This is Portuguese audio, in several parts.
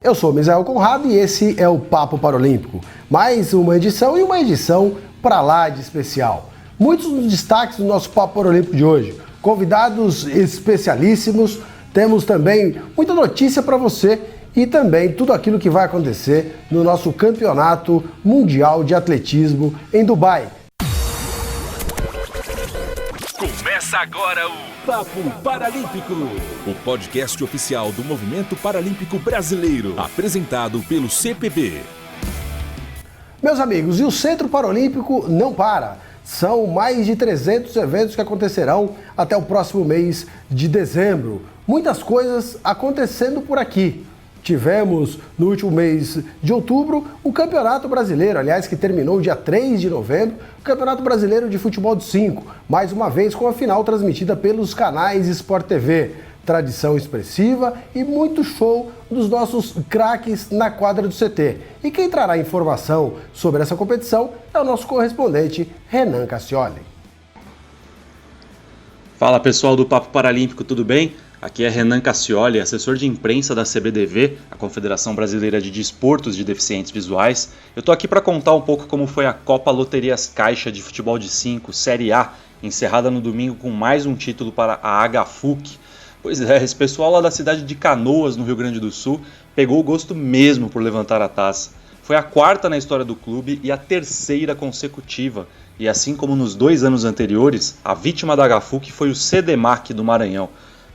Eu sou Misael Conrado e esse é o Papo Paralímpico. Mais uma edição e uma edição pra lá de especial. Muitos dos destaques do nosso Papo Paralímpico de hoje. Convidados especialíssimos, temos também muita notícia para você e também tudo aquilo que vai acontecer no nosso Campeonato Mundial de Atletismo em Dubai. Começa agora o Papo Paralímpico, o podcast oficial do Movimento Paralímpico Brasileiro, apresentado pelo CPB. Meus amigos, e o Centro Paralímpico não para. São mais de 300 eventos que acontecerão até o próximo mês de dezembro. Muitas coisas acontecendo por aqui. Tivemos no último mês de outubro o Campeonato Brasileiro, aliás, que terminou dia 3 de novembro, o Campeonato Brasileiro de Futebol de 5, mais uma vez com a final transmitida pelos canais Sport TV. Tradição expressiva e muito show dos nossos craques na quadra do CT. E quem trará informação sobre essa competição é o nosso correspondente Renan Cassioli. Fala pessoal do Papo Paralímpico, tudo bem? Aqui é Renan Cassioli, assessor de imprensa da CBDV, a Confederação Brasileira de Desportos de Deficientes Visuais. Eu tô aqui para contar um pouco como foi a Copa Loterias Caixa de Futebol de 5, Série A, encerrada no domingo com mais um título para a HFUC. Pois é, esse pessoal lá da cidade de Canoas, no Rio Grande do Sul, pegou o gosto mesmo por levantar a taça. Foi a quarta na história do clube e a terceira consecutiva. E assim como nos 2 anos anteriores, a vítima da HFUC foi o CDMAC do Maranhão.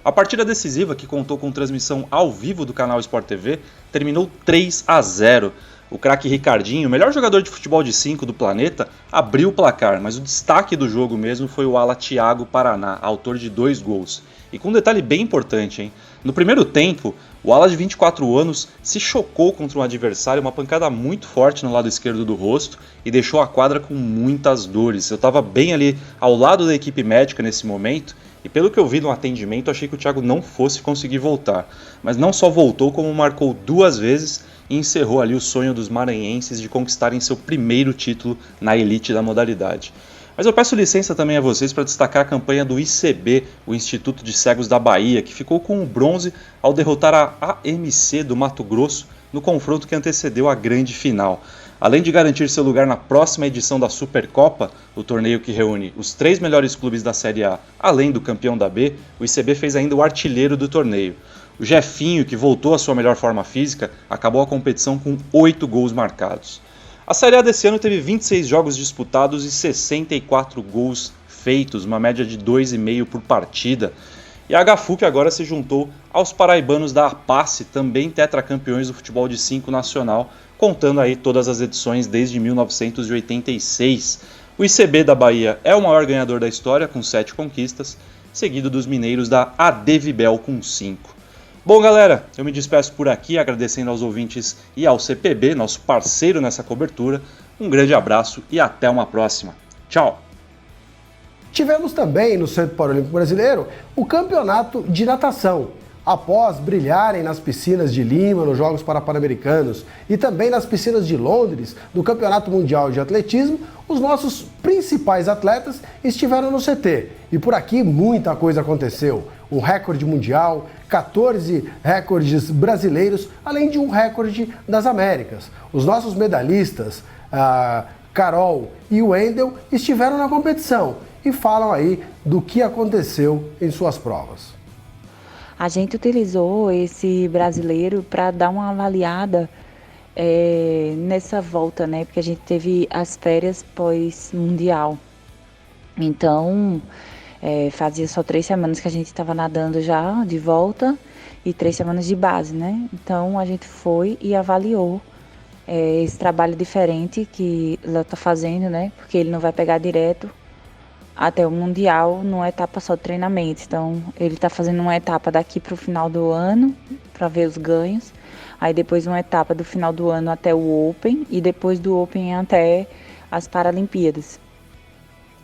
A partida decisiva, que contou com transmissão ao vivo do canal Sport TV, terminou 3-0. O craque Ricardinho, o melhor jogador de futebol de 5 do planeta, abriu o placar, mas o destaque do jogo mesmo foi o ala Thiago Paraná, autor de 2 gols. E com um detalhe bem importante, hein? No primeiro tempo, o ala de 24 anos se chocou contra um adversário, uma pancada muito forte no lado esquerdo do rosto e deixou a quadra com muitas dores. Eu estava bem ali ao lado da equipe médica nesse momento e pelo que eu vi no atendimento, achei que o Thiago não fosse conseguir voltar. Mas não só voltou, como marcou 2 vezes e encerrou ali o sonho dos maranhenses de conquistarem seu primeiro título na elite da modalidade. Mas eu peço licença também a vocês para destacar a campanha do ICB, o Instituto de Cegos da Bahia, que ficou com o bronze ao derrotar a AMC do Mato Grosso no confronto que antecedeu a grande final. Além de garantir seu lugar na próxima edição da Supercopa, o torneio que reúne os 3 melhores clubes da Série A, além do campeão da B, o ICB fez ainda o artilheiro do torneio. O Jefinho, que voltou à sua melhor forma física, acabou a competição com 8 gols marcados. A Série A desse ano teve 26 jogos disputados e 64 gols feitos, uma média de 2,5 por partida. E a HFUC agora se juntou aos paraibanos da APACE, também tetracampeões do futebol de 5 nacional, contando aí todas as edições desde 1986. O ICB da Bahia é o maior ganhador da história, com 7 conquistas, seguido dos mineiros da AD Vibel com 5. Bom, galera, eu me despeço por aqui, agradecendo aos ouvintes e ao CPB, nosso parceiro nessa cobertura. Um grande abraço e até uma próxima. Tchau! Tivemos também no Centro Paralímpico Brasileiro o Campeonato de Natação. Após brilharem nas piscinas de Lima, nos Jogos Pan-Americanos e também nas piscinas de Londres, no Campeonato Mundial de Atletismo, os nossos principais atletas estiveram no CT. E por aqui muita coisa aconteceu. Um recorde mundial, 14 recordes brasileiros, além de um recorde das Américas. Os nossos medalhistas, Carol e Wendel, estiveram na competição e falam aí do que aconteceu em suas provas. A gente utilizou esse brasileiro para dar uma avaliada nessa volta, né? Porque a gente teve as férias pós-mundial. Então, fazia só 3 semanas que a gente estava nadando já de volta e 3 semanas de base, né? Então, a gente foi e avaliou esse trabalho diferente que Léo está fazendo, né? Porque ele não vai pegar direto até o Mundial numa etapa só de treinamento. Então, ele está fazendo uma etapa daqui para o final do ano, para ver os ganhos. Aí depois uma etapa do final do ano até o Open e depois do Open até as Paralimpíadas.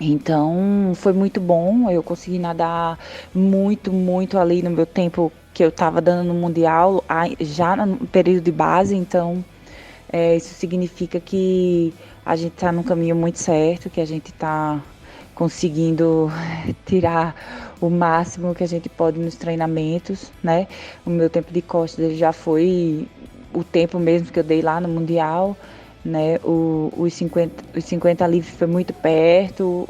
Então, foi muito bom. Eu consegui nadar muito ali no meu tempo que eu estava dando no Mundial, já no período de base. Então, isso significa que a gente está no caminho muito certo, que a gente está conseguindo tirar o máximo que a gente pode nos treinamentos, né? O meu tempo de costas já foi o tempo mesmo que eu dei lá no Mundial, né? Os 50 livres foi muito perto,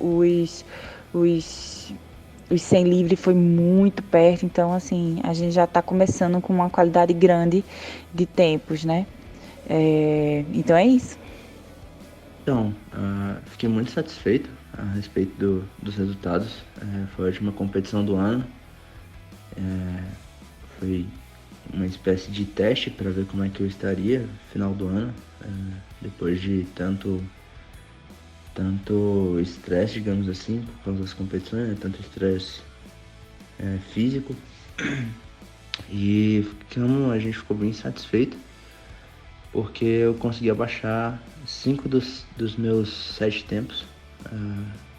os 100 livres foi muito perto, então assim, a gente já está começando com uma qualidade grande de tempos, né? Então é isso. Então, fiquei muito satisfeito a respeito dos resultados. Foi a última competição do ano. Foi uma espécie de teste para ver como é que eu estaria no final do ano, depois de tanto estresse, digamos assim, por causa das competições, né? Tanto estresse físico. E a gente ficou bem satisfeito, porque eu consegui abaixar 5 dos meus 7 tempos,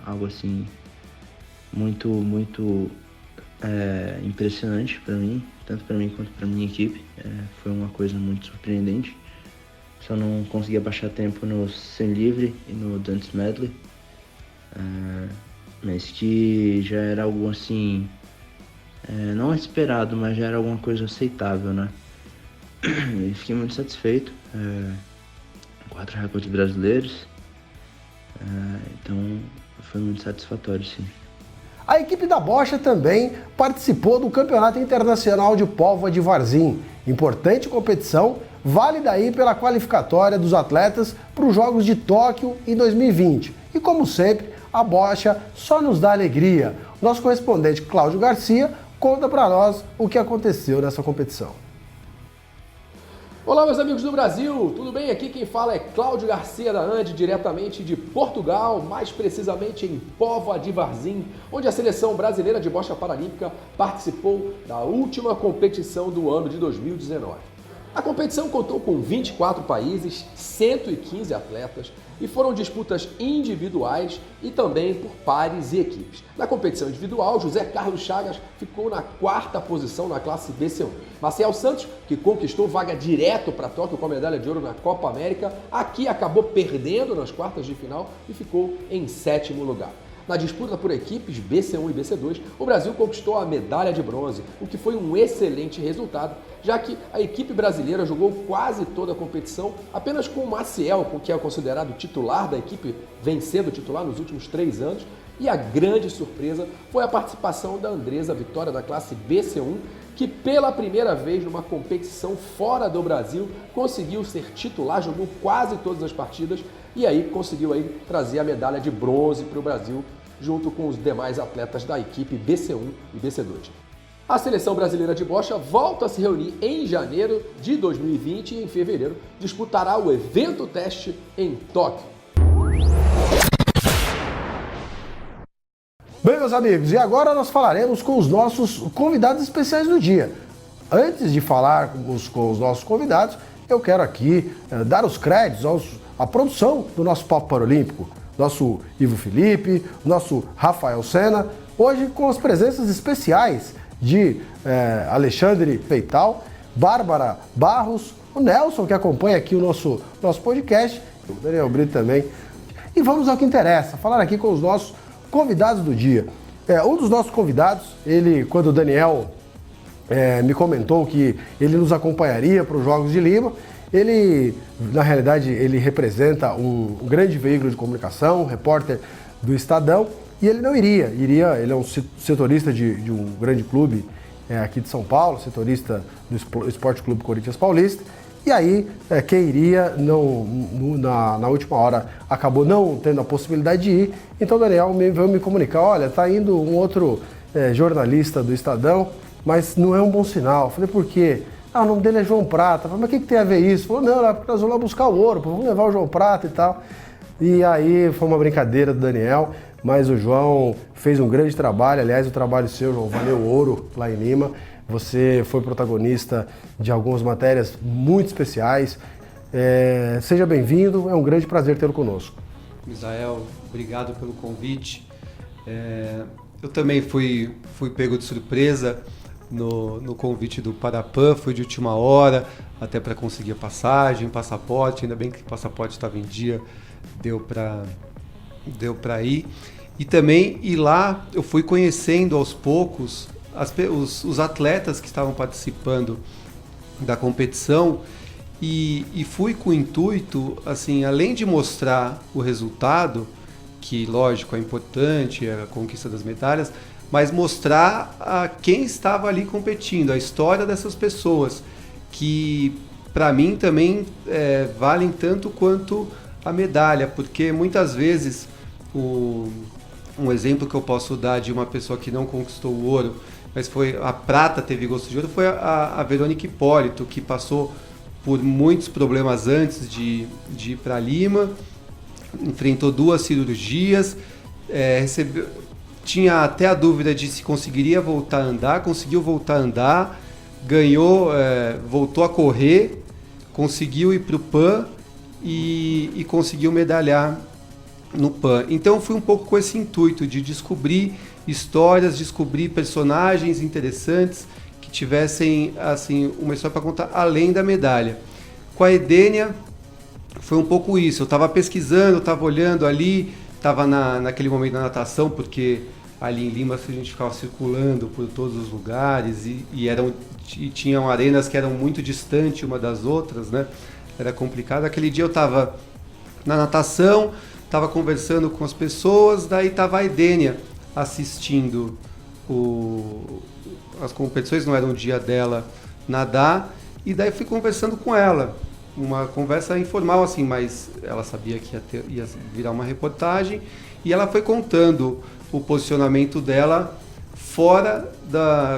algo assim muito impressionante para mim, tanto para mim quanto para minha equipe. Foi uma coisa muito surpreendente. Só não consegui abaixar tempo no 100 livre e no Dance Medley, mas que já era algo assim, não esperado, mas já era alguma coisa aceitável, né? E fiquei muito satisfeito. 4 recordes brasileiros, então foi muito satisfatório, sim. A equipe da Bocha também participou do Campeonato Internacional de Póvoa de Varzim, importante competição, válida aí pela qualificatória dos atletas para os Jogos de Tóquio em 2020. E como sempre, a Bocha só nos dá alegria. Nosso correspondente Cláudio Garcia conta para nós o que aconteceu nessa competição. Olá, meus amigos do Brasil, tudo bem? Aqui quem fala é Cláudio Garcia da ANDE, diretamente de Portugal, mais precisamente em Póvoa de Varzim, onde a seleção brasileira de bocha paralímpica participou da última competição do ano de 2019. A competição contou com 24 países, 115 atletas e foram disputas individuais e também por pares e equipes. Na competição individual, José Carlos Chagas ficou na 4ª posição na classe BC1. Maciel Santos, que conquistou vaga direto para Tóquio com a medalha de ouro na Copa América, aqui acabou perdendo nas quartas de final e ficou em 7º lugar. Na disputa por equipes BC1 e BC2, o Brasil conquistou a medalha de bronze, o que foi um excelente resultado, já que a equipe brasileira jogou quase toda a competição apenas com o Maciel, que é considerado titular da equipe, vem sendo titular nos últimos 3 anos, e a grande surpresa foi a participação da Andresa Vitória da classe BC1, que pela primeira vez numa competição fora do Brasil conseguiu ser titular, jogou quase todas as partidas e aí conseguiu trazer a medalha de bronze para o Brasil, junto com os demais atletas da equipe BC1 e BC2. A seleção brasileira de bocha volta a se reunir em janeiro de 2020 e em fevereiro disputará o evento teste em Tóquio. Bem, meus amigos, e agora nós falaremos com os nossos convidados especiais do dia. Antes de falar com os nossos convidados, eu quero aqui dar os créditos à produção do nosso Papo Paralímpico. Nosso Ivo Felipe, nosso Rafael Sena, hoje com as presenças especiais de Alexandre Peital, Bárbara Barros, o Nelson, que acompanha aqui o nosso podcast, o Daniel Brito também. E vamos ao que interessa, falar aqui com os nossos convidados do dia. Um dos nossos convidados, quando o Daniel me comentou que ele nos acompanharia para os Jogos de Lima, na realidade, ele representa um grande veículo de comunicação, um repórter do Estadão, e ele não iria. Ele é um setorista de um grande clube aqui de São Paulo, setorista do Esporte Clube Corinthians Paulista, e aí quem iria, na última hora, acabou não tendo a possibilidade de ir, então o Daniel veio me comunicar, olha, está indo um outro jornalista do Estadão, mas não é um bom sinal. Eu falei, por quê? O nome dele é João Prata. Eu falei, mas o que tem a ver isso? Falou, não, é porque nós vamos lá buscar o ouro, vamos levar o João Prata e tal. E aí foi uma brincadeira do Daniel, mas o João fez um grande trabalho. Aliás, o trabalho seu, João, valeu ouro lá em Lima. Você foi protagonista de algumas matérias muito especiais. Seja bem-vindo, é um grande prazer tê-lo conosco. Misael, obrigado pelo convite. Eu também fui pego de surpresa no convite do Parapan, foi de última hora, até para conseguir a passagem, passaporte, ainda bem que o passaporte estava em dia, deu para ir. E também, lá eu fui conhecendo aos poucos os atletas que estavam participando da competição e fui com o intuito, assim, além de mostrar o resultado, que lógico é importante, a conquista das medalhas, mas mostrar a quem estava ali competindo, a história dessas pessoas, que para mim também valem tanto quanto a medalha, porque muitas vezes um exemplo que eu posso dar de uma pessoa que não conquistou o ouro, mas foi a prata, teve gosto de ouro, foi a Verônica Hipólito, que passou por muitos problemas antes de ir para Lima, enfrentou 2 cirurgias, tinha até a dúvida de se conseguiria voltar a andar, conseguiu voltar a andar, ganhou, voltou a correr, conseguiu ir para o PAN e conseguiu medalhar no PAN. Então eu fui um pouco com esse intuito de descobrir histórias, descobrir personagens interessantes que tivessem assim uma história para contar além da medalha. Com a Edênia foi um pouco isso, eu estava pesquisando, estava olhando ali, estava naquele momento da natação, porque ali em Lima a gente ficava circulando por todos os lugares e tinham arenas que eram muito distantes uma das outras, né? Era complicado. Aquele dia eu estava na natação, estava conversando com as pessoas, daí estava a Edênia assistindo as competições, não era um dia dela nadar, e daí fui conversando com ela, uma conversa informal assim, mas ela sabia que ia virar uma reportagem, e ela foi contando o posicionamento dela fora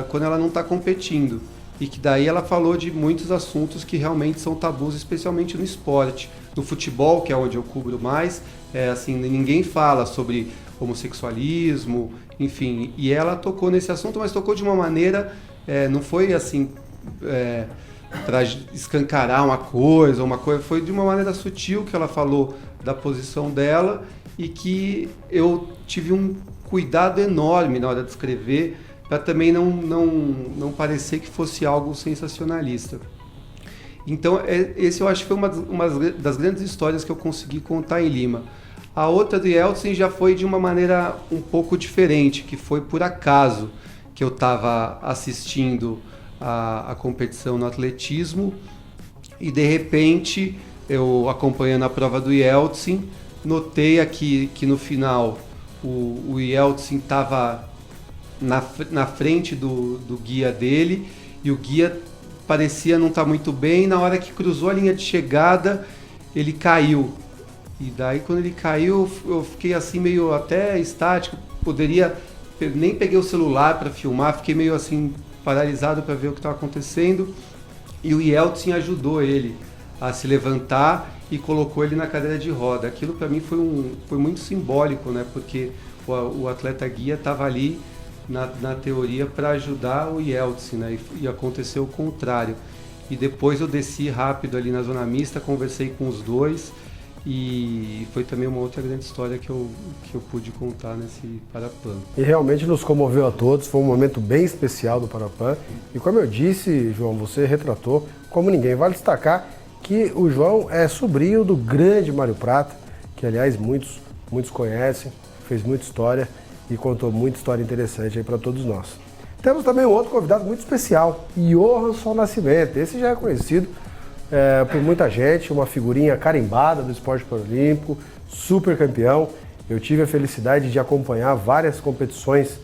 quando ela não está competindo, e que daí ela falou de muitos assuntos que realmente são tabus, especialmente no esporte. No futebol, que é onde eu cubro mais, assim, ninguém fala sobre homossexualismo, enfim, e ela tocou nesse assunto, mas tocou de uma maneira, não foi assim para escancarar uma coisa, foi de uma maneira sutil que ela falou da posição dela, e que eu tive um cuidado enorme na hora de escrever, para também não parecer que fosse algo sensacionalista. Então, esse eu acho que foi uma das grandes histórias que eu consegui contar em Lima. A outra de Yeltsin já foi de uma maneira um pouco diferente, que foi por acaso que eu estava assistindo a competição no atletismo e, de repente, eu acompanhando a prova do Yeltsin, notei aqui que no final o Yeltsin estava na frente do guia dele, e o guia parecia não estar muito bem. Na hora que cruzou a linha de chegada, ele caiu. E daí, quando ele caiu, eu fiquei assim meio até estático. Nem peguei o celular para filmar, fiquei meio assim paralisado para ver o que estava acontecendo. E o Yeltsin ajudou ele a se levantar e colocou ele na cadeira de roda. Aquilo para mim foi muito simbólico, né? Porque o atleta guia estava ali na teoria para ajudar o Yeltsin, né? E aconteceu o contrário. E depois eu desci rápido ali na zona mista, conversei com os dois, e foi também uma outra grande história que eu pude contar nesse Parapan. E realmente nos comoveu a todos, foi um momento bem especial do Parapan. E como eu disse, João, você retratou como ninguém. Vale destacar que o João é sobrinho do grande Mário Prata, que aliás muitos conhecem, fez muita história e contou muita história interessante aí para todos nós. Temos também um outro convidado muito especial, Johansson Nascimento. Esse já é conhecido por muita gente, uma figurinha carimbada do esporte paralímpico, super campeão. Eu tive a felicidade de acompanhar várias competições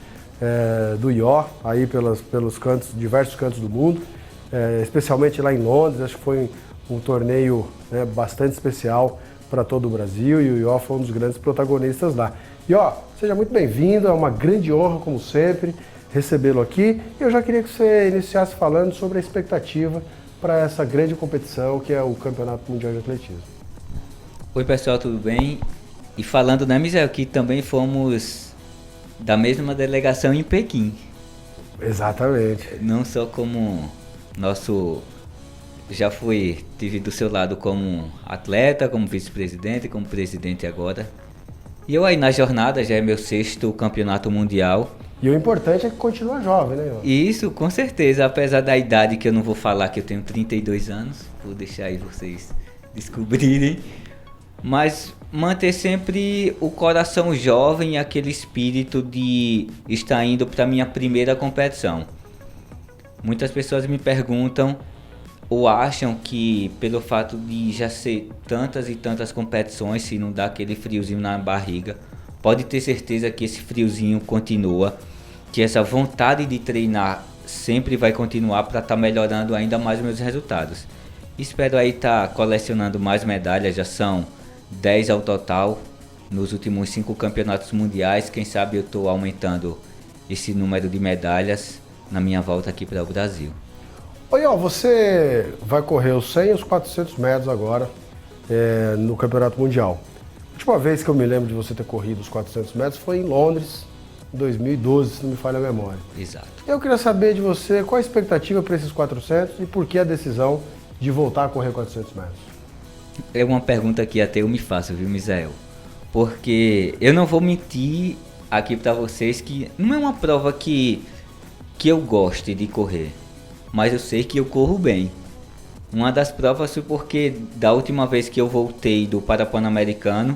do IO aí pelos diversos cantos do mundo, especialmente lá em Londres. Acho que foi um torneio bastante especial para todo o Brasil, e o IO foi um dos grandes protagonistas lá. IO, seja muito bem-vindo, é uma grande honra, como sempre, recebê-lo aqui. E eu já queria que você iniciasse falando sobre a expectativa para essa grande competição que é o Campeonato Mundial de Atletismo. Oi pessoal, tudo bem? E falando, né, Michel, que também fomos da mesma delegação em Pequim. Exatamente. Não só como tive do seu lado como atleta, como vice-presidente, como presidente agora. E eu aí na jornada, já é meu 6º campeonato mundial. E o importante é que continua jovem, né? Isso, com certeza, apesar da idade, que eu não vou falar que eu tenho 32 anos, vou deixar aí vocês descobrirem. Mas manter sempre o coração jovem e aquele espírito de estar indo para minha primeira competição. Muitas pessoas me perguntam ou acham que pelo fato de já ser tantas e tantas competições, se não dá aquele friozinho na barriga, pode ter certeza que esse friozinho continua, que essa vontade de treinar sempre vai continuar para estar melhorando ainda mais meus resultados. Espero aí estar colecionando mais medalhas, já são 10 ao total nos últimos 5 campeonatos mundiais. Quem sabe eu estou aumentando esse número de medalhas na minha volta aqui para o Brasil. Oi, ó, você vai correr os 100 e os 400 metros agora no Campeonato Mundial. A última vez que eu me lembro de você ter corrido os 400 metros foi em Londres, em 2012, se não me falha a memória. Exato. Eu queria saber de você qual a expectativa para esses 400 e por que a decisão de voltar a correr 400 metros. É uma pergunta que até eu me faço, viu, Misael? Porque eu não vou mentir aqui para vocês que não é uma prova que eu goste de correr, mas eu sei que eu corro bem. Uma das provas foi porque da última vez que eu voltei do Parapan-Americano,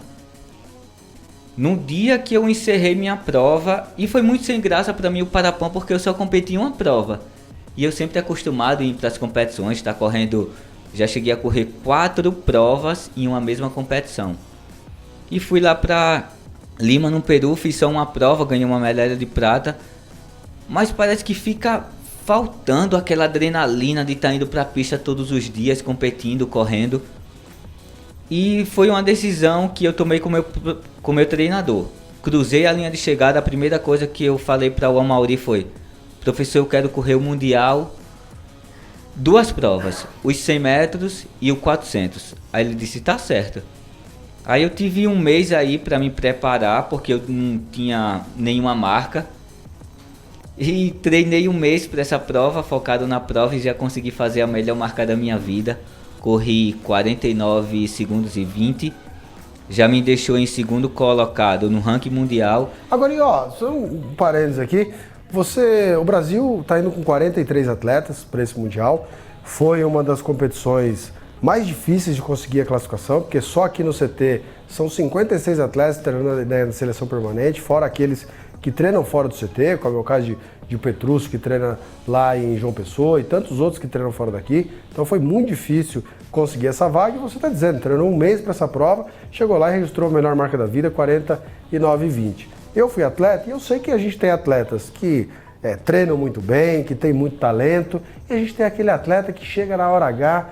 no dia que eu encerrei minha prova, e foi muito sem graça para mim o Parapan porque eu só competi em uma prova. E eu sempre acostumado a ir para as competições, estar correndo, já cheguei a correr 4 provas em uma mesma competição. E fui lá para Lima, no Peru, fiz só uma prova, ganhei uma medalha de prata, mas parece que fica faltando aquela adrenalina de estar indo para a pista todos os dias, competindo, correndo. E foi uma decisão que eu tomei com meu treinador. Cruzei a linha de chegada, a primeira coisa que eu falei para o Amauri foi: professor, eu quero correr o Mundial, 2 provas, os 100 metros e o 400. Aí ele disse, tá certo. Aí eu tive um mês aí para me preparar, porque eu não tinha nenhuma marca. E treinei um mês para essa prova, focado na prova, e já consegui fazer a melhor marca da minha vida. Corri 49 segundos e 20. Já me deixou em segundo colocado no ranking mundial. Agora, ó, só um parênteses aqui. O Brasil está indo com 43 atletas para esse Mundial. Foi uma das competições mais difíceis de conseguir a classificação, porque só aqui no CT são 56 atletas treinando na seleção permanente, fora aqueles que treinam fora do CT, como é o caso de Petrúcio, que treina lá em João Pessoa, e tantos outros que treinam fora daqui. Então foi muito difícil conseguir essa vaga, e você está dizendo, treinou um mês para essa prova, chegou lá e registrou a melhor marca da vida, 49,20. Eu fui atleta e eu sei que a gente tem atletas que treinam muito bem, que tem muito talento, e a gente tem aquele atleta que chega na hora H,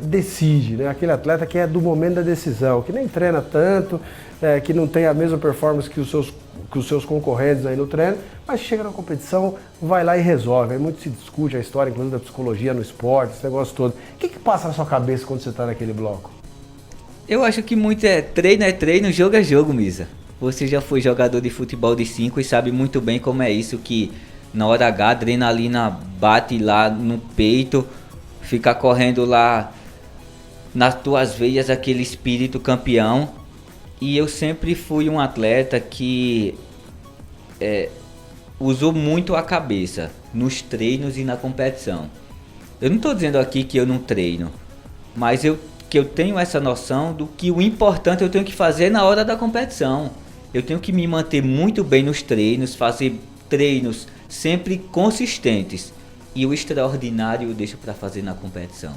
decide, né? Aquele atleta que é do momento da decisão, que nem treina tanto, que não tem a mesma performance que os seus concorrentes aí no treino, mas chega na competição, vai lá e resolve. Aí muito se discute a história, inclusive da psicologia no esporte, esse negócio todo. O que passa na sua cabeça quando você está naquele bloco? Eu acho que muito é treino, jogo é jogo, Misa. Você já foi jogador de futebol de 5 e sabe muito bem como é isso, que na hora H a adrenalina bate lá no peito, fica correndo lá nas tuas veias aquele espírito campeão. E eu sempre fui um atleta que usou muito a cabeça nos treinos e na competição. Eu não estou dizendo aqui que eu não treino, mas que eu tenho essa noção do que o importante eu tenho que fazer na hora da competição. Eu tenho que me manter muito bem nos treinos, fazer treinos sempre consistentes. E o extraordinário eu deixo para fazer na competição.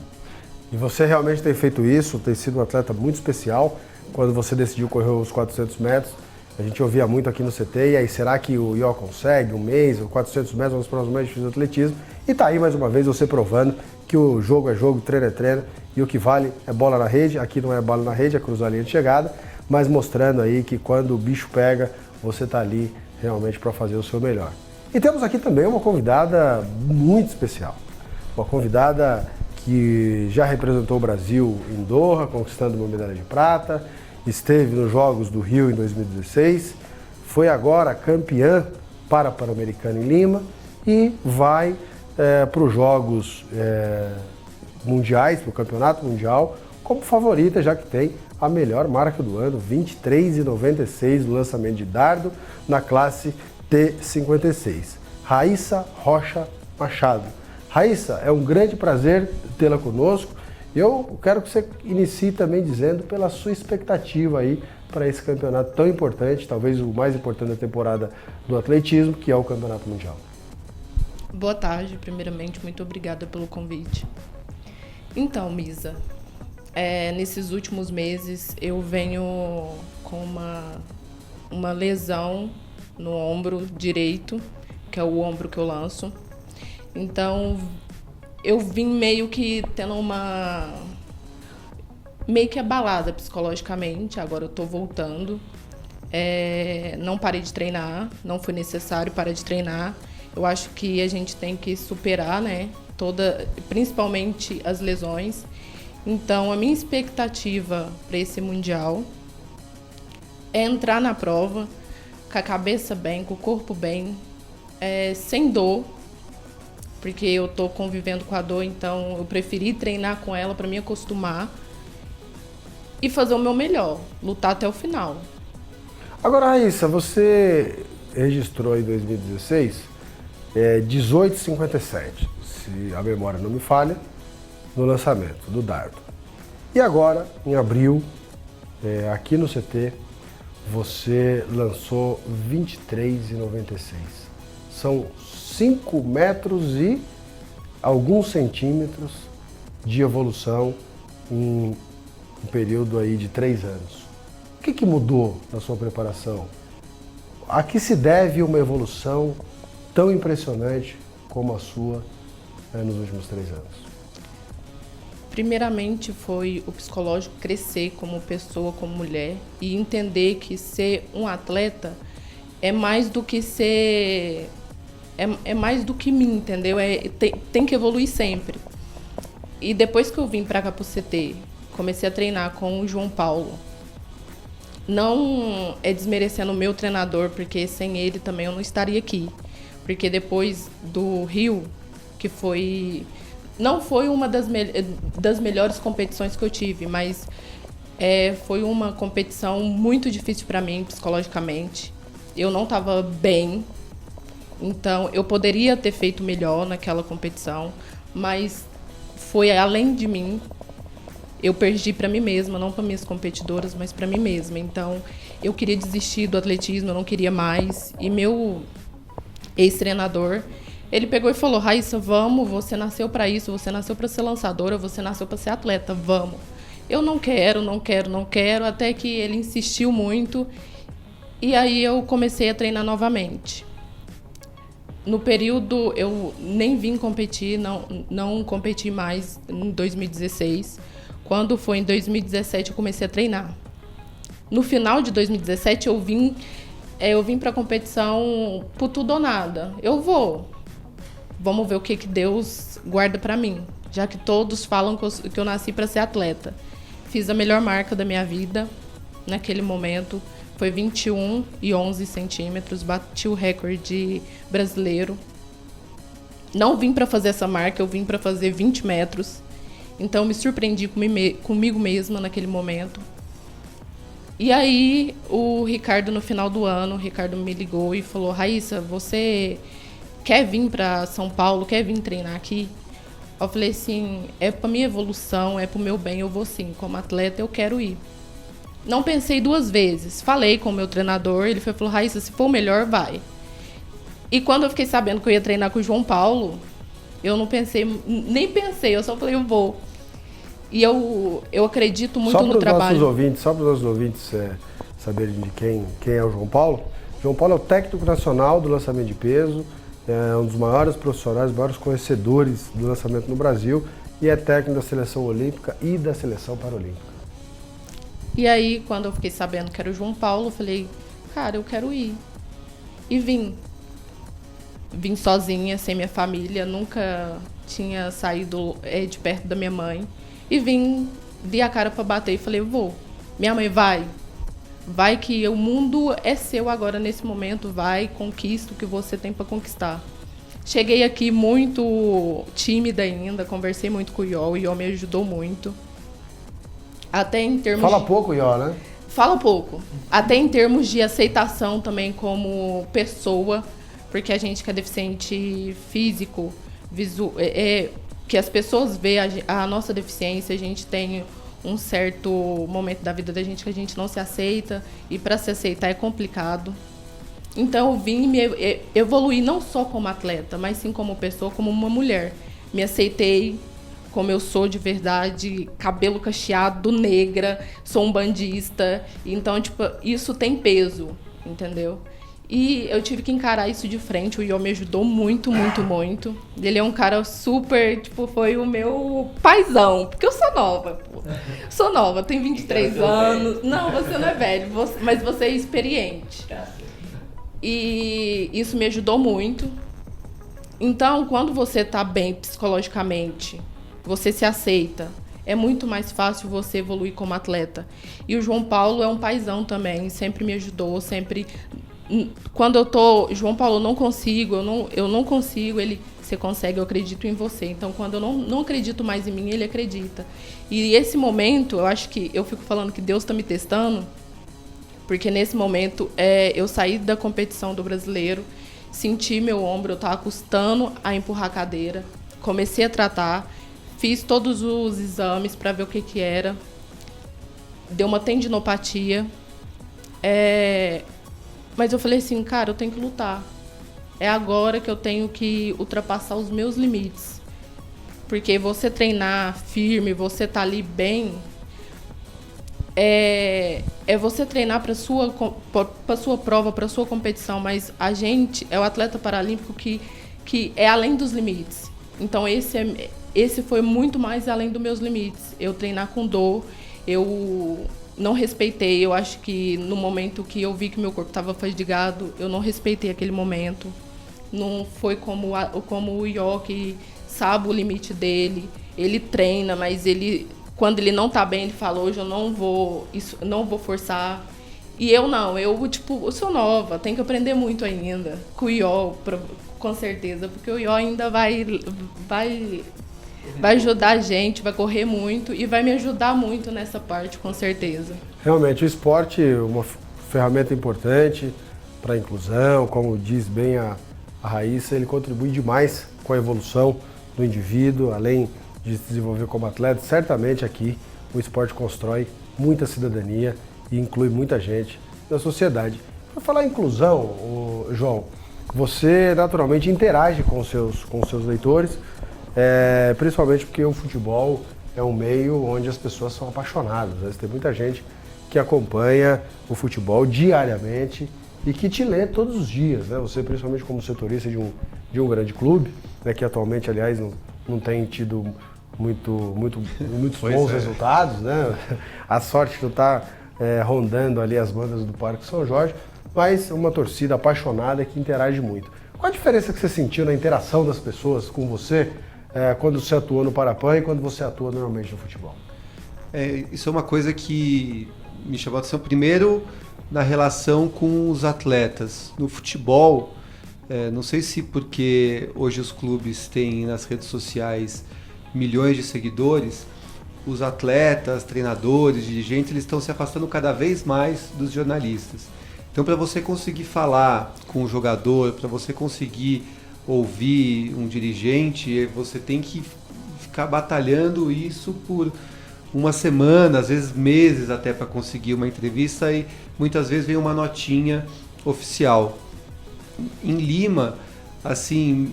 E você realmente tem feito isso, tem sido um atleta muito especial. Quando você decidiu correr os 400 metros, a gente ouvia muito aqui no CT, e aí será que o Ió consegue um mês, ou 400 metros, nos próximos mais difíceis do atletismo? E tá aí mais uma vez você provando que o jogo é jogo, treino é treino, e o que vale é bola na rede. Aqui não é bola na rede, é cruzar a linha de chegada, mas mostrando aí que quando o bicho pega, você tá ali realmente para fazer o seu melhor. E temos aqui também uma convidada muito especial, uma convidada que já representou o Brasil em Doha, conquistando uma medalha de prata, esteve nos Jogos do Rio em 2016, foi agora campeã Pan-Americana em Lima e vai para os Jogos Mundiais, para o Campeonato Mundial, como favorita, já que tem a melhor marca do ano, 23,96 no lançamento de dardo na classe T56. Raíssa Rocha Machado. Raíssa, é um grande prazer tê-la conosco. Eu quero que você inicie também dizendo pela sua expectativa aí para esse campeonato tão importante, talvez o mais importante da temporada do atletismo, que é o Campeonato Mundial. Boa tarde, primeiramente, muito obrigada pelo convite. Então, Misa, nesses últimos meses eu venho com uma lesão no ombro direito, que é o ombro que eu lanço. Então, eu vim meio que tendo meio que abalada psicologicamente. Agora eu tô voltando. Não parei de treinar, não foi necessário parar de treinar. Eu acho que a gente tem que superar, né? Principalmente as lesões. Então, a minha expectativa para esse Mundial é entrar na prova com a cabeça bem, com o corpo bem, sem dor, porque eu tô convivendo com a dor, então eu preferi treinar com ela para me acostumar e fazer o meu melhor, lutar até o final. Agora, Raíssa, você registrou em 2016 18,57, se a memória não me falha, no lançamento do dardo. E agora, em abril, aqui no CT, você lançou 23,96. São 5 metros e alguns centímetros de evolução em um período aí de 3 anos. O que mudou na sua preparação? A que se deve uma evolução tão impressionante como a sua nos últimos 3 anos? Primeiramente foi o psicológico crescer como pessoa, como mulher, e entender que ser um atleta é mais do que ser... É mais do que mim, entendeu? Tem que evoluir sempre. E depois que eu vim para cá pro CT, comecei a treinar com o João Paulo. Não é desmerecendo o meu treinador, porque sem ele também eu não estaria aqui. Porque depois do Rio, que foi... Não foi uma das melhores competições que eu tive, mas foi uma competição muito difícil para mim, psicologicamente. Eu não estava bem, então eu poderia ter feito melhor naquela competição, mas foi além de mim. Eu perdi para mim mesma, não para minhas competidoras, mas para mim mesma. Então eu queria desistir do atletismo, eu não queria mais. E meu ex-treinador... Ele pegou e falou: Raíssa, vamos, você nasceu para isso, você nasceu para ser lançadora, você nasceu para ser atleta, vamos. Eu não quero, até que ele insistiu muito e aí eu comecei a treinar novamente. No período, eu nem vim competir, não competi mais em 2016. Quando foi em 2017, eu comecei a treinar. No final de 2017, eu vim para a competição por tudo ou nada. Vamos ver o que Deus guarda para mim, já que todos falam que eu nasci para ser atleta. Fiz a melhor marca da minha vida naquele momento, foi 21,11 centímetros, bati o recorde brasileiro. Não vim para fazer essa marca, eu vim para fazer 20 metros. Então me surpreendi comigo mesma naquele momento. E aí o Ricardo, no final do ano, o Ricardo me ligou e falou: Raíssa, você quer vir para São Paulo, quer vir treinar aqui? Eu falei assim, é para minha evolução, é para o meu bem, eu vou sim, como atleta eu quero ir. Não pensei 2 vezes, falei com o meu treinador, ele falou: Raíssa, se for o melhor, vai. E quando eu fiquei sabendo que eu ia treinar com o João Paulo, eu não pensei, nem pensei, eu só falei, eu vou. E eu acredito muito no trabalho. Só para os nossos ouvintes saberem de quem é o João Paulo. João Paulo é o técnico nacional do lançamento de peso, é um dos maiores profissionais, maiores conhecedores do lançamento no Brasil e é técnico da seleção olímpica e da seleção paralímpica. E aí, quando eu fiquei sabendo que era o João Paulo, eu falei, cara, eu quero ir. E vim. Vim sozinha, sem minha família, nunca tinha saído de perto da minha mãe. E vi a cara para bater e falei, vou. Minha mãe, vai. Vai que o mundo é seu agora nesse momento, vai, conquista o que você tem para conquistar. Cheguei aqui muito tímida ainda, conversei muito com o Ió me ajudou muito. Até em termos Fala pouco, Ió, né? Fala pouco. Até em termos de aceitação também como pessoa, porque a gente que é deficiente físico, que as pessoas veem a nossa deficiência, a gente tem um certo momento da vida da gente que a gente não se aceita, e para se aceitar é complicado. Então eu vim me evoluir não só como atleta, mas sim como pessoa, como uma mulher. Me aceitei, como eu sou de verdade, cabelo cacheado, negra, sou um bandista. Então, tipo, isso tem peso, entendeu? E eu tive que encarar isso de frente. O Ió me ajudou muito, muito, muito. Ele é um cara super, tipo, foi o meu paizão. Porque eu sou nova, pô. Sou nova, tenho 23 anos. Não, você não é velho, mas você é experiente. E isso me ajudou muito. Então, quando você tá bem psicologicamente, você se aceita, é muito mais fácil você evoluir como atleta. E o João Paulo é um paizão também, sempre me ajudou, sempre... Quando eu tô, João Paulo, eu não consigo, ele, você consegue, eu acredito em você. Então, quando eu não acredito mais em mim, ele acredita. E esse momento, eu acho que, eu fico falando que Deus está me testando, porque nesse momento, eu saí da competição do brasileiro, senti meu ombro, eu estava custando a empurrar a cadeira, comecei a tratar, fiz todos os exames para ver o que era, deu uma tendinopatia, mas eu falei assim, cara, eu tenho que lutar. É agora que eu tenho que ultrapassar os meus limites. Porque você treinar firme, você tá ali bem, é você treinar para sua prova, para sua competição. Mas a gente é o atleta paralímpico que é além dos limites. Então esse foi muito mais além dos meus limites. Eu treinar com dor, eu não respeitei, eu acho que no momento que eu vi que meu corpo estava fadigado, eu não respeitei aquele momento. Não foi como o Ió, que sabe o limite dele, ele treina, mas quando ele não tá bem, ele fala, hoje eu não vou forçar. E eu não, eu sou nova, tenho que aprender muito ainda com o Ió, com certeza, porque o Ió ainda vai ajudar a gente, vai correr muito e vai me ajudar muito nessa parte, com certeza. Realmente, o esporte é uma ferramenta importante para a inclusão, como diz bem a Raíssa, ele contribui demais com a evolução do indivíduo, além de se desenvolver como atleta. Certamente aqui o esporte constrói muita cidadania e inclui muita gente na sociedade. Para falar em inclusão, João, você naturalmente interage com os seus leitores, principalmente porque o futebol é um meio onde as pessoas são apaixonadas. Né? Tem muita gente que acompanha o futebol diariamente e que te lê todos os dias. Né? Você, principalmente como setorista de um grande clube, né, que atualmente, aliás, não tem tido muitos bons resultados. Né? A sorte não está rondando ali as bandas do Parque São Jorge, mas uma torcida apaixonada que interage muito. Qual a diferença que você sentiu na interação das pessoas com você quando você atuou no Parapan e quando você atua normalmente no futebol? Isso é uma coisa que me chamou a atenção, primeiro, na relação com os atletas. No futebol, não sei se porque hoje os clubes têm nas redes sociais milhões de seguidores, os atletas, treinadores, dirigentes, eles estão se afastando cada vez mais dos jornalistas. Então, para você conseguir falar com o jogador, para você conseguir ouvir um dirigente, você tem que ficar batalhando isso por uma semana, às vezes meses até para conseguir uma entrevista, e muitas vezes vem uma notinha oficial. Em Lima, assim,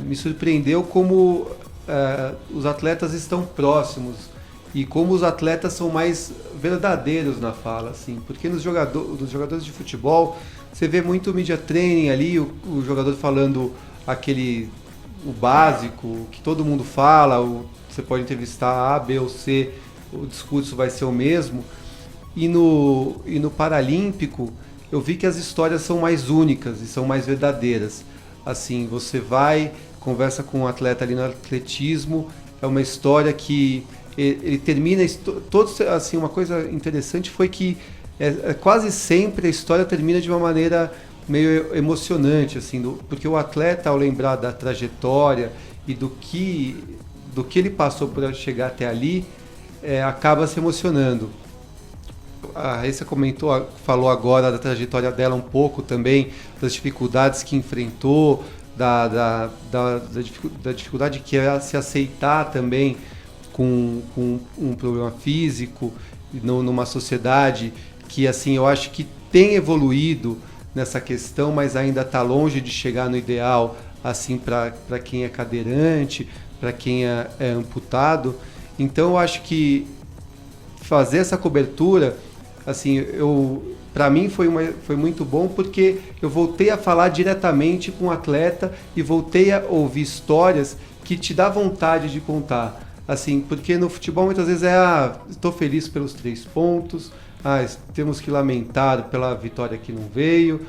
me surpreendeu como os atletas estão próximos e como os atletas são mais verdadeiros na fala, assim, porque nos jogadores de futebol você vê muito media training ali, o jogador falando o básico que todo mundo fala, você pode entrevistar A, B ou C, o discurso vai ser o mesmo. E no Paralímpico eu vi que as histórias são mais únicas e são mais verdadeiras. Assim, você vai, conversa com um atleta ali no atletismo, é uma história que ele termina todos, assim, uma coisa interessante foi que quase sempre a história termina de uma maneira meio emocionante, assim, porque o atleta, ao lembrar da trajetória e do que ele passou para chegar até ali, acaba se emocionando. A Raíssa falou agora da trajetória dela um pouco também, das dificuldades que enfrentou, da dificuldade que é se aceitar também com um problema físico numa sociedade que, assim, eu acho que tem evoluído nessa questão, mas ainda está longe de chegar no ideal, assim, para quem é cadeirante, para quem é amputado. Então eu acho que fazer essa cobertura, assim, para mim foi muito bom, porque eu voltei a falar diretamente com o atleta e voltei a ouvir histórias que te dá vontade de contar. Assim, porque no futebol muitas vezes estou feliz pelos 3 pontos, temos que lamentar pela vitória que não veio,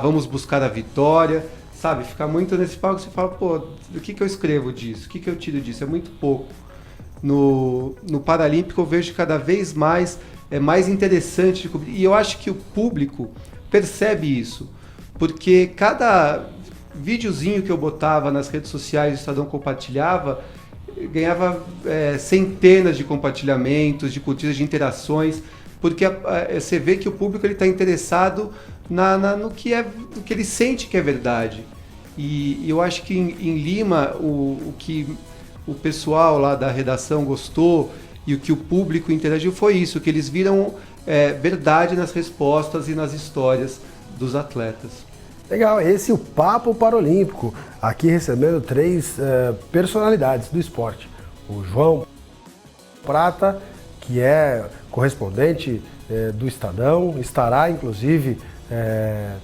vamos buscar a vitória, sabe? Ficar muito nesse palco, você fala, pô, o que eu escrevo disso? O que eu tiro disso? É muito pouco. No Paralímpico eu vejo cada vez mais, é mais interessante de cobrir, e eu acho que o público percebe isso, porque cada videozinho que eu botava nas redes sociais, o Estadão compartilhava, ganhava centenas de compartilhamentos, de curtidas, de interações, porque você vê que o público está interessado no que ele sente que é verdade. E eu acho que em Lima, o que o pessoal lá da redação gostou e o que o público interagiu foi isso, que eles viram verdade nas respostas e nas histórias dos atletas. Legal, esse é o Papo Paralímpico, aqui recebendo 3 personalidades do esporte. O João Prata, que é correspondente do Estadão, estará inclusive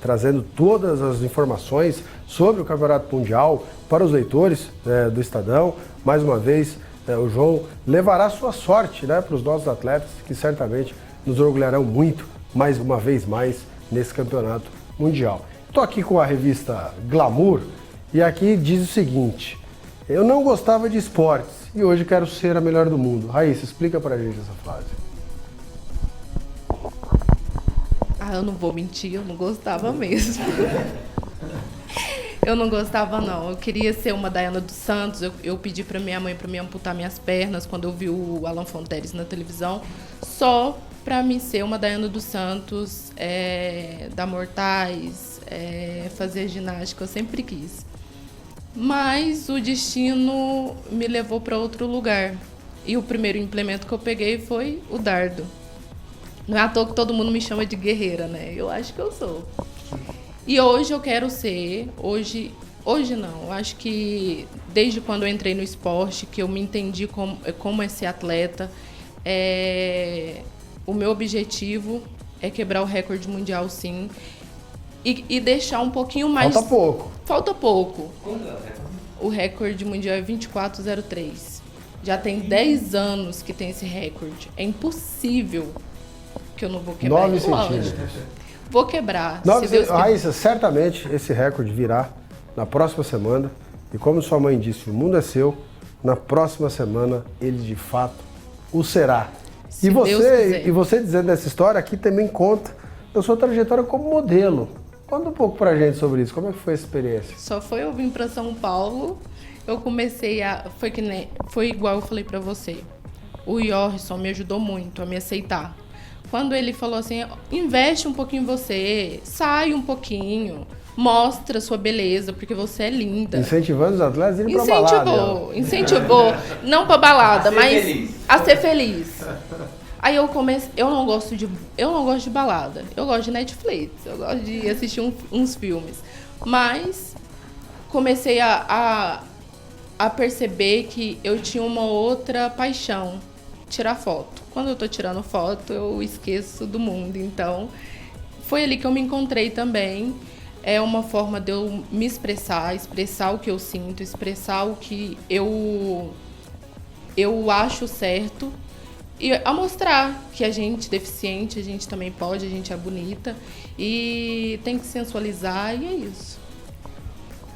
trazendo todas as informações sobre o Campeonato Mundial para os leitores do Estadão. Mais uma vez, o João levará sua sorte, né, para os nossos atletas, que certamente nos orgulharão muito, mais uma vez mais, nesse Campeonato Mundial. Estou aqui com a revista Glamour e aqui diz o seguinte: eu não gostava de esportes e hoje quero ser a melhor do mundo. Raíssa, explica pra gente essa frase. Eu não vou mentir, eu não gostava mesmo. Eu não gostava, não. Eu queria ser uma Daiana dos Santos. Eu pedi pra minha mãe para me amputar minhas pernas quando eu vi o Alan Fonteles na televisão, só pra mim ser uma Daiana dos Santos, dar mortais, fazer ginástica, eu sempre quis. Mas o destino me levou para outro lugar. E o primeiro implemento que eu peguei foi o dardo. Não é à toa que todo mundo me chama de guerreira, né? Eu acho que eu sou. E hoje eu quero ser, hoje não, eu acho que desde quando eu entrei no esporte, que eu me entendi como esse atleta, o meu objetivo é quebrar o recorde mundial, sim, e deixar um pouquinho mais... Falta pouco. Falta pouco. O recorde mundial é 24:03. Já tem 10 anos que tem esse recorde. É impossível que eu não vou quebrar. 9 centímetros. Vou quebrar. Raíssa, certamente esse recorde virá na próxima semana. E como sua mãe disse, o mundo é seu. Na próxima semana, ele de fato o será. E você dizendo essa história aqui também conta da sua trajetória como modelo. Conta um pouco pra gente sobre isso. Como é que foi essa experiência? Só foi eu vim pra São Paulo, eu comecei foi igual eu falei pra você. O Yorson me ajudou muito a me aceitar. Quando ele falou assim, investe um pouquinho em você, sai um pouquinho, mostra sua beleza, porque você é linda. Incentivando os atletas a irem pra balada. Incentivou. Não pra balada, mas a ser feliz. Aí eu comecei, eu não gosto de balada, eu gosto de Netflix, eu gosto de assistir uns filmes. Mas comecei a perceber que eu tinha uma outra paixão, tirar foto. Quando eu tô tirando foto, eu esqueço do mundo. Então, foi ali que eu me encontrei também. É uma forma de eu me expressar o que eu sinto, expressar o que eu acho certo. E a mostrar que a gente deficiente, a gente também pode, a gente é bonita. E tem que sensualizar, e é isso.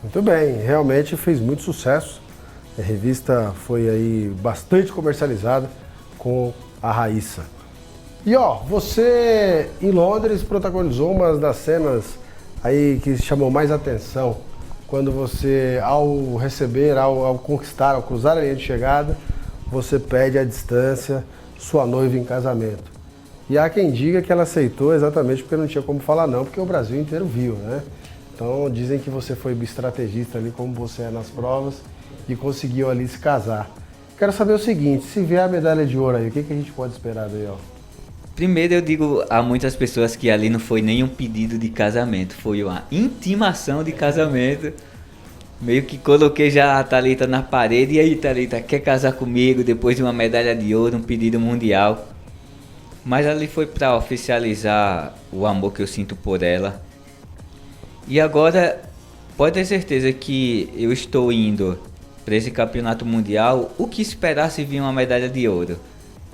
Muito bem, realmente fez muito sucesso. A revista foi aí bastante comercializada com a Raíssa. E você em Londres protagonizou uma das cenas aí que chamou mais atenção, quando você, ao receber, ao conquistar, ao cruzar a linha de chegada, você pede à distância sua noiva em casamento. E há quem diga que ela aceitou exatamente porque não tinha como falar não, porque o Brasil inteiro viu, né? Então dizem que você foi estrategista ali, como você é nas provas, e conseguiu ali se casar. Quero saber o seguinte, se vier a medalha de ouro aí, o que a gente pode esperar daí, Primeiro eu digo a muitas pessoas que ali não foi nenhum pedido de casamento, foi uma intimação de casamento meio que coloquei já a Thalita na parede. E aí, Thalita, quer casar comigo depois de uma medalha de ouro, um pedido mundial? Mas ali foi para oficializar o amor que eu sinto por ela. E agora, pode ter certeza que eu estou indo para esse campeonato mundial. O que esperar se vir uma medalha de ouro?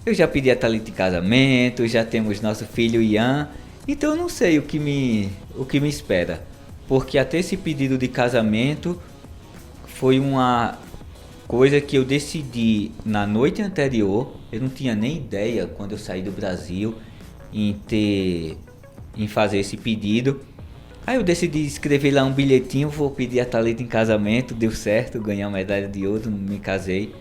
Eu já pedi a Thalita em casamento, já temos nosso filho Ian. Então eu não sei o que me espera. Porque até esse pedido de casamento foi uma coisa que eu decidi na noite anterior. Eu não tinha nem ideia quando eu saí do Brasil em fazer esse pedido. Aí eu decidi escrever lá um bilhetinho, vou pedir a Thalita em casamento, deu certo, ganhei a medalha de ouro, me casei.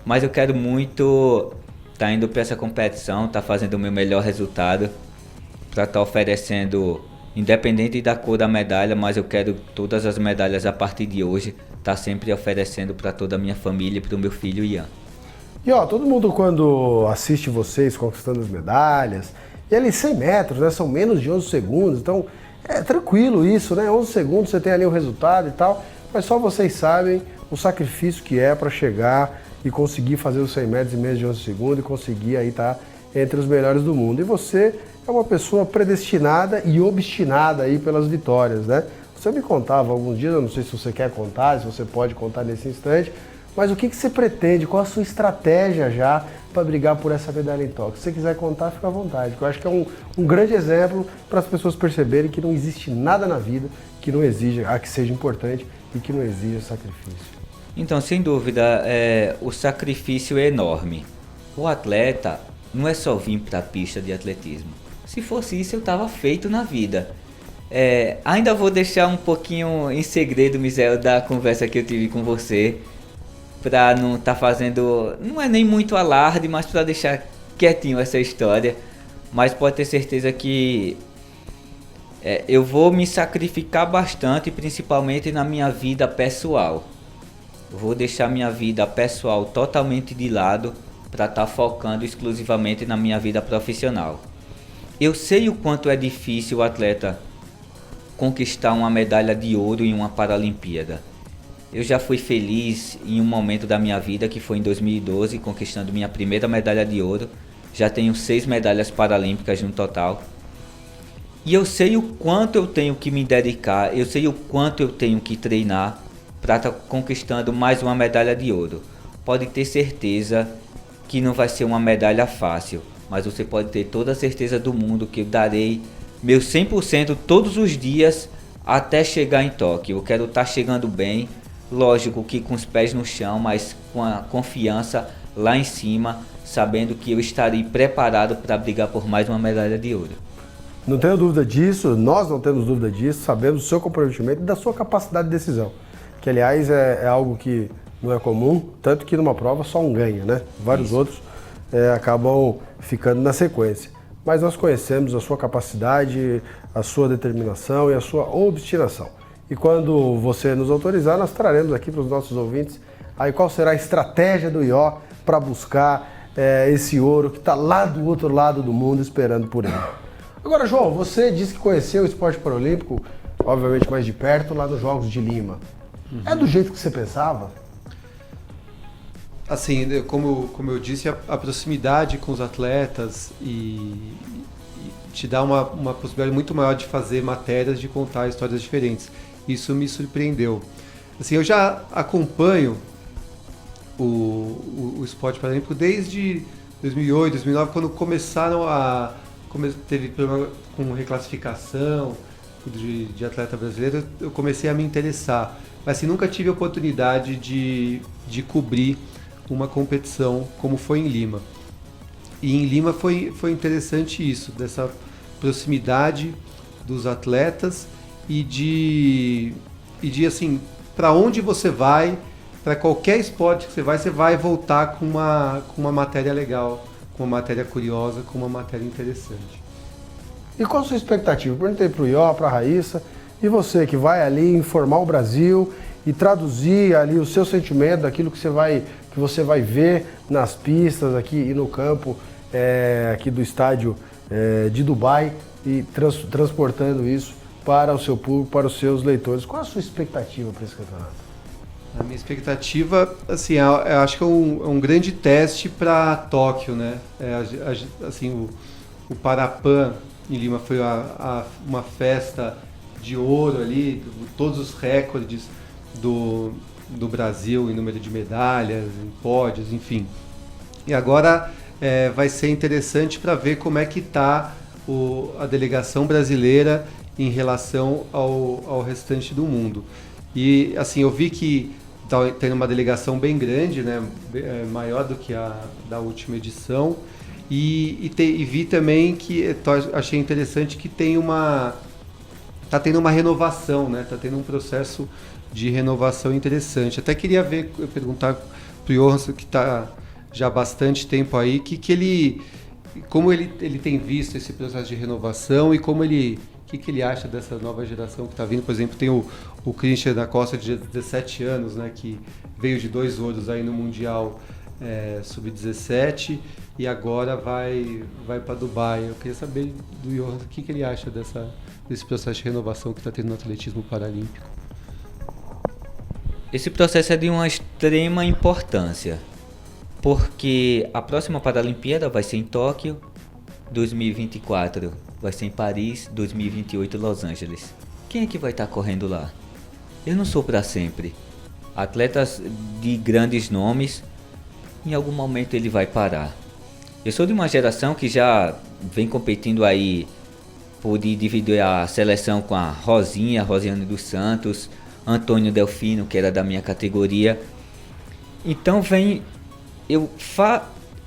Mas eu quero muito estar indo para essa competição, estar fazendo o meu melhor resultado, para estar oferecendo, independente da cor da medalha, mas eu quero todas as medalhas a partir de hoje, estar sempre oferecendo para toda a minha família e para o meu filho Ian. E ó, todo mundo quando assiste vocês conquistando as medalhas, e ali 100 metros, né, são menos de 11 segundos, então é tranquilo isso, né, 11 segundos você tem ali o resultado e tal, mas só vocês sabem o sacrifício que é para chegar e conseguir fazer os 100 metros em menos de 11 segundos e conseguir aí estar entre os melhores do mundo. E você é uma pessoa predestinada e obstinada aí pelas vitórias, né? Você me contava alguns dias, eu não sei se você quer contar, se você pode contar nesse instante, mas o que você pretende, qual a sua estratégia já para brigar por essa medalha em Tóquio? Se você quiser contar, fica à vontade, porque eu acho que é um grande exemplo para as pessoas perceberem que não existe nada na vida que não exija, que seja importante e que não exija sacrifício. Então, sem dúvida, o sacrifício é enorme. O atleta não é só vir para a pista de atletismo. Se fosse isso, eu estava feito na vida. Ainda vou deixar um pouquinho em segredo, Misael, da conversa que eu tive com você, para não estar fazendo, não é nem muito alarde, mas para deixar quietinho essa história. Mas pode ter certeza que eu vou me sacrificar bastante, principalmente na minha vida pessoal. Vou deixar minha vida pessoal totalmente de lado para estar focando exclusivamente na minha vida profissional. Eu sei o quanto é difícil o atleta conquistar uma medalha de ouro em uma Paralimpíada. Eu já fui feliz em um momento da minha vida, que foi em 2012, conquistando minha primeira medalha de ouro. Já tenho 6 medalhas paralímpicas no total. E eu sei o quanto eu tenho que me dedicar, eu sei o quanto eu tenho que treinar para estar conquistando mais uma medalha de ouro. Pode ter certeza que não vai ser uma medalha fácil, mas você pode ter toda a certeza do mundo que eu darei meu 100% todos os dias até chegar em Tóquio. Eu quero estar chegando bem, lógico que com os pés no chão, mas com a confiança lá em cima, sabendo que eu estarei preparado para brigar por mais uma medalha de ouro. Não tenho dúvida disso, nós não temos dúvida disso, sabemos do seu comprometimento e da sua capacidade de decisão, que aliás é algo que não é comum, tanto que numa prova só um ganha, né? Vários outros acabam ficando na sequência. Mas nós conhecemos a sua capacidade, a sua determinação e a sua obstinação. E quando você nos autorizar, nós traremos aqui para os nossos ouvintes aí qual será a estratégia do IO para buscar esse ouro que está lá do outro lado do mundo esperando por ele. Agora, João, você disse que conheceu o esporte paralímpico, obviamente mais de perto, lá nos Jogos de Lima. É do jeito que você pensava? Assim, como eu disse, a proximidade com os atletas e te dá uma possibilidade muito maior de fazer matérias, de contar histórias diferentes. Isso me surpreendeu. Assim, eu já acompanho o esporte paralímpico desde 2008, 2009, quando começaram teve problema com reclassificação de atleta brasileiro, eu comecei a me interessar. Mas assim, nunca tive a oportunidade de cobrir uma competição como foi em Lima. E em Lima foi interessante isso, dessa proximidade dos atletas e de assim, para onde você vai, para qualquer esporte que você vai voltar com uma matéria legal, com uma matéria curiosa, com uma matéria interessante. E qual a sua expectativa? Perguntei para o Ió, para a Raíssa, e você que vai ali informar o Brasil e traduzir ali o seu sentimento daquilo que você vai ver nas pistas aqui e no campo aqui do estádio de Dubai e transportando isso para o seu público, para os seus leitores. Qual a sua expectativa para esse campeonato? A minha expectativa, assim, eu acho que é um grande teste para Tóquio, né? Assim, o Parapan em Lima foi uma festa de ouro ali, todos os recordes do Brasil em número de medalhas, em pódios, enfim. E agora vai ser interessante para ver como é que está a delegação brasileira em relação ao restante do mundo. E assim, eu vi que está tendo uma delegação bem grande, né, maior do que a da última edição, e vi também que achei interessante que está tendo uma renovação, né, está tendo um processo de renovação interessante. Até queria perguntar para o Johansson, que está já há bastante tempo aí, como ele tem visto esse processo de renovação e como o que ele acha dessa nova geração que está vindo. Por exemplo, tem o Christian da Costa, de 17 anos, né, que veio de 2 ouros aí no Mundial Sub-17 e agora vai para Dubai. Eu queria saber do Johan o que ele acha desse processo de renovação que está tendo no atletismo paralímpico. Esse processo é de uma extrema importância, porque a próxima Paralimpíada vai ser em Tóquio, 2024 vai ser em Paris, 2028 Los Angeles. Quem é que vai estar correndo lá? Eu não sou para sempre. Atletas de grandes nomes, em algum momento ele vai parar. Eu sou de uma geração que já vem competindo aí, pude dividir a seleção com a Rosiane dos Santos, Antônio Delfino, que era da minha categoria. Então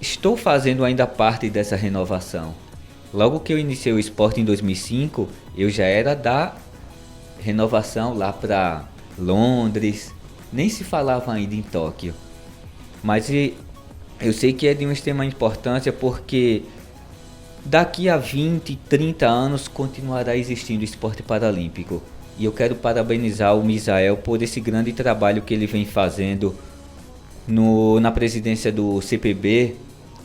estou fazendo ainda parte dessa renovação. Logo que eu iniciei o esporte em 2005, eu já era da renovação lá para Londres, nem se falava ainda em Tóquio. Mas eu sei que é de uma extrema importância, porque daqui a 20, 30 anos continuará existindo o esporte paralímpico. E eu quero parabenizar o Misael por esse grande trabalho que ele vem fazendo na presidência do CPB,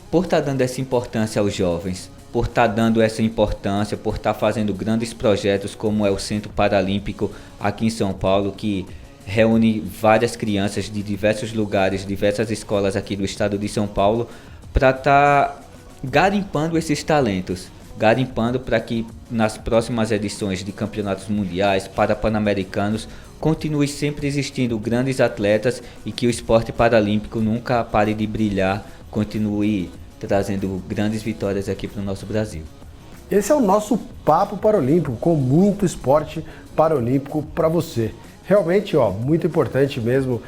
por estar dando essa importância aos jovens, por estar dando essa importância, por estar fazendo grandes projetos como é o Centro Paralímpico aqui em São Paulo, que reúne várias crianças de diversos lugares, diversas escolas aqui do estado de São Paulo, para estar garimpando esses talentos, garimpando para que nas próximas edições de campeonatos mundiais, para pan-americanos, continue sempre existindo grandes atletas e que o esporte paralímpico nunca pare de brilhar, continue trazendo grandes vitórias aqui para o nosso Brasil. Esse é o nosso Papo Paralímpico, com muito esporte paralímpico para você. Realmente, muito importante mesmo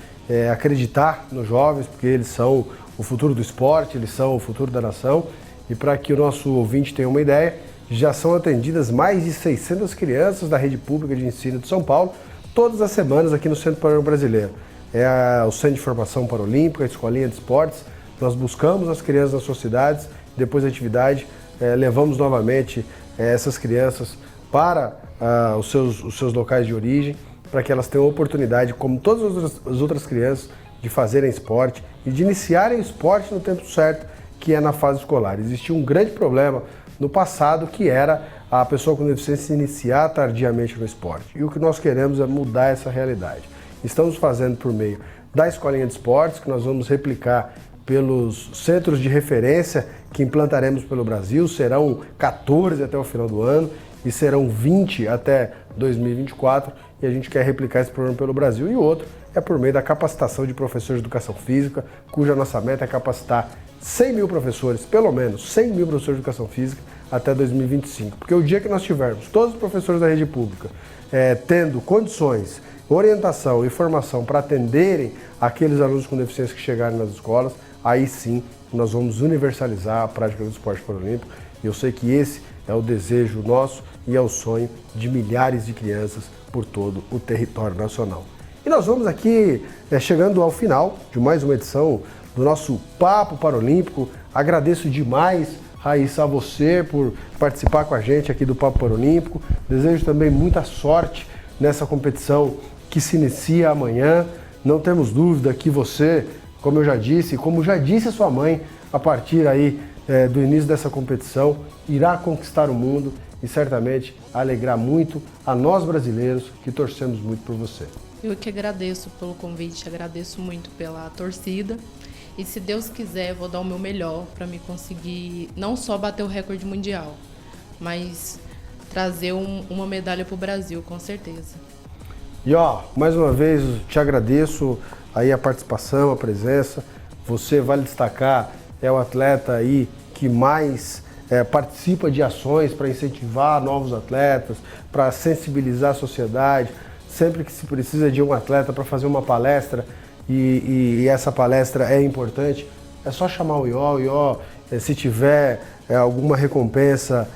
acreditar nos jovens, porque eles são o futuro do esporte, eles são o futuro da nação. E para que o nosso ouvinte tenha uma ideia, já são atendidas mais de 600 crianças da rede pública de ensino de São Paulo, todas as semanas aqui no Centro Paralímpico Brasileiro. É o Centro de Formação Paralímpica, a Escolinha de Esportes. Nós buscamos as crianças das suas cidades, depois da atividade, levamos novamente essas crianças para os seus locais de origem, para que elas tenham a oportunidade, como todas as outras crianças, de fazerem esporte e de iniciarem o esporte no tempo certo, que é na fase escolar. Existia um grande problema no passado, que era a pessoa com deficiência iniciar tardiamente no esporte. E o que nós queremos é mudar essa realidade. Estamos fazendo por meio da Escolinha de Esportes, que nós vamos replicar pelos centros de referência que implantaremos pelo Brasil. Serão 14 até o final do ano e serão 20 até 2024, e a gente quer replicar esse programa pelo Brasil. E outro é por meio da capacitação de professores de educação física, cuja nossa meta é capacitar 100 mil professores, pelo menos 100 mil professores de educação física até 2025. Porque o dia que nós tivermos todos os professores da rede pública tendo condições, orientação e formação para atenderem aqueles alunos com deficiência que chegarem nas escolas, aí sim nós vamos universalizar a prática do esporte paralímpico. E eu sei que esse é o desejo nosso e é o sonho de milhares de crianças por todo o território nacional. E nós vamos aqui chegando ao final de mais uma edição do nosso Papo Paralímpico. Agradeço demais, Raíssa, a você por participar com a gente aqui do Papo Paralímpico. Desejo também muita sorte nessa competição que se inicia amanhã. Não temos dúvida que você, como eu já disse, como já disse a sua mãe, a partir aí do início dessa competição, irá conquistar o mundo e certamente alegrar muito a nós brasileiros que torcemos muito por você. Eu que agradeço pelo convite, agradeço muito pela torcida e se Deus quiser eu vou dar o meu melhor para me conseguir não só bater o recorde mundial, mas trazer uma medalha para o Brasil, com certeza. E mais uma vez te agradeço aí a participação, a presença. Você, vale destacar, é o atleta aí que mais participa de ações para incentivar novos atletas, para sensibilizar a sociedade. Sempre que se precisa de um atleta para fazer uma palestra e essa palestra é importante, é só chamar o Ió, se tiver alguma recompensa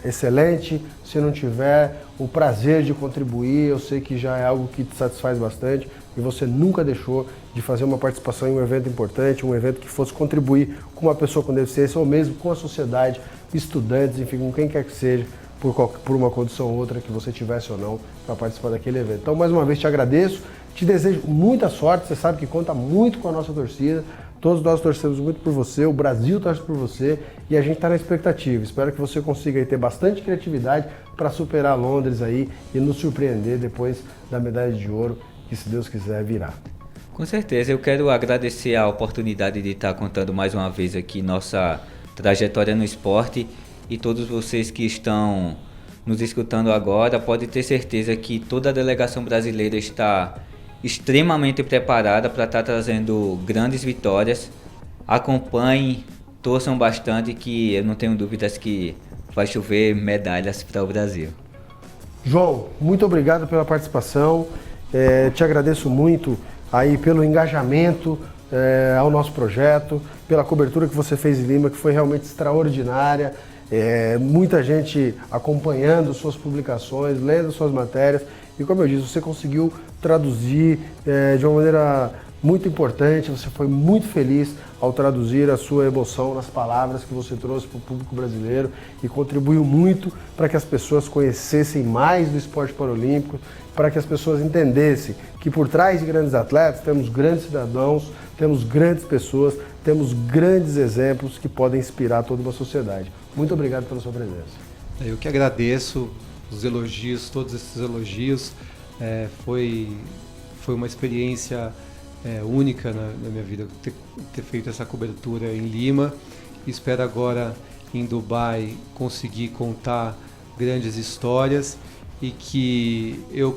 excelente, se não tiver o prazer de contribuir, eu sei que já é algo que te satisfaz bastante e você nunca deixou de fazer uma participação em um evento importante, um evento que fosse contribuir com uma pessoa com deficiência ou mesmo com a sociedade, estudantes, enfim, com quem quer que seja, por uma condição ou outra que você tivesse ou não para participar daquele evento. Então, mais uma vez, te agradeço, te desejo muita sorte, você sabe que conta muito com a nossa torcida, todos nós torcemos muito por você, o Brasil torce por você e a gente está na expectativa. Espero que você consiga aí ter bastante criatividade para superar Londres aí e nos surpreender depois da medalha de ouro, que se Deus quiser virá. Com certeza, eu quero agradecer a oportunidade de estar contando mais uma vez aqui nossa trajetória no esporte e todos vocês que estão nos escutando agora, pode ter certeza que toda a delegação brasileira está extremamente preparada para estar trazendo grandes vitórias. Acompanhem, torçam bastante que eu não tenho dúvidas que vai chover medalhas para o Brasil. João, muito obrigado pela participação, te agradeço muito aí pelo engajamento ao nosso projeto, pela cobertura que você fez em Lima, que foi realmente extraordinária. Muita gente acompanhando suas publicações, lendo suas matérias e, como eu disse, você conseguiu traduzir de uma maneira muito importante, você foi muito feliz ao traduzir a sua emoção nas palavras que você trouxe para o público brasileiro e contribuiu muito para que as pessoas conhecessem mais do esporte paralímpico, para que as pessoas entendessem que por trás de grandes atletas temos grandes cidadãos, temos grandes pessoas, temos grandes exemplos que podem inspirar toda uma sociedade. Muito obrigado pela sua presença. Eu que agradeço os elogios, todos esses elogios. Foi uma experiência única na minha vida ter feito essa cobertura em Lima. Espero agora em Dubai conseguir contar grandes histórias e que eu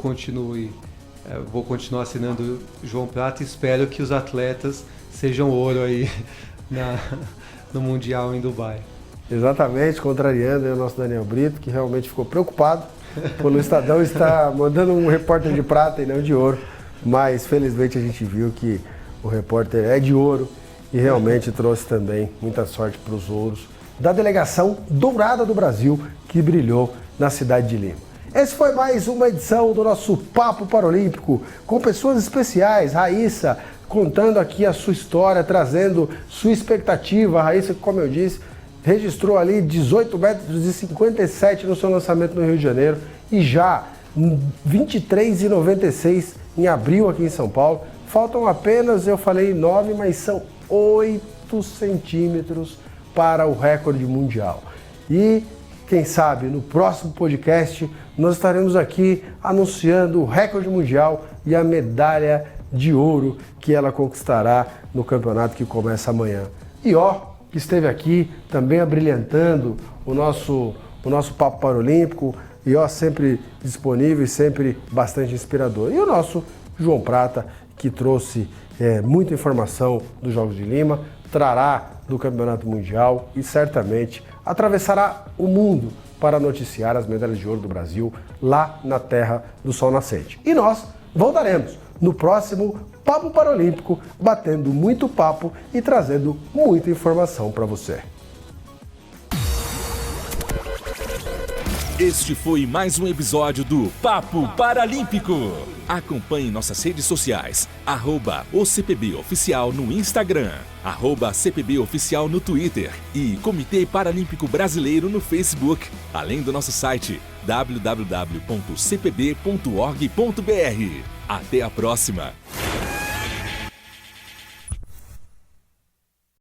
vou continuar assinando João Prata e espero que os atletas sejam ouro aí no Mundial em Dubai. Exatamente, contrariando o nosso Daniel Brito, que realmente ficou preocupado pelo Estadão estar mandando um repórter de prata e não de ouro, mas felizmente a gente viu que o repórter é de ouro e realmente trouxe também muita sorte para os ouros da delegação dourada do Brasil que brilhou na cidade de Lima. Esse foi mais uma edição do nosso Papo Paralímpico, com pessoas especiais. Raíssa contando aqui a sua história, trazendo sua expectativa. A Raíssa, como eu disse, registrou ali 18 metros e 57 no seu lançamento no Rio de Janeiro e já 23,96 em abril aqui em São Paulo. Faltam apenas, eu falei 9, mas são 8 centímetros para o recorde mundial. E quem sabe no próximo podcast nós estaremos aqui anunciando o recorde mundial e a medalha de ouro que ela conquistará no campeonato que começa amanhã. E que esteve aqui também abrilhantando o nosso Papo Paralímpico, e sempre disponível e sempre bastante inspirador. E o nosso João Prata, que trouxe muita informação dos Jogos de Lima, trará do Campeonato Mundial e certamente atravessará o mundo para noticiar as medalhas de ouro do Brasil lá na terra do sol nascente. E nós voltaremos no próximo Papo Paralímpico, batendo muito papo e trazendo muita informação para você. Este foi mais um episódio do Papo Paralímpico. Acompanhe nossas redes sociais, @OCPBOficial no Instagram, @CPBOficial no Twitter e Comitê Paralímpico Brasileiro no Facebook, além do nosso site www.cpb.org.br. Até a próxima!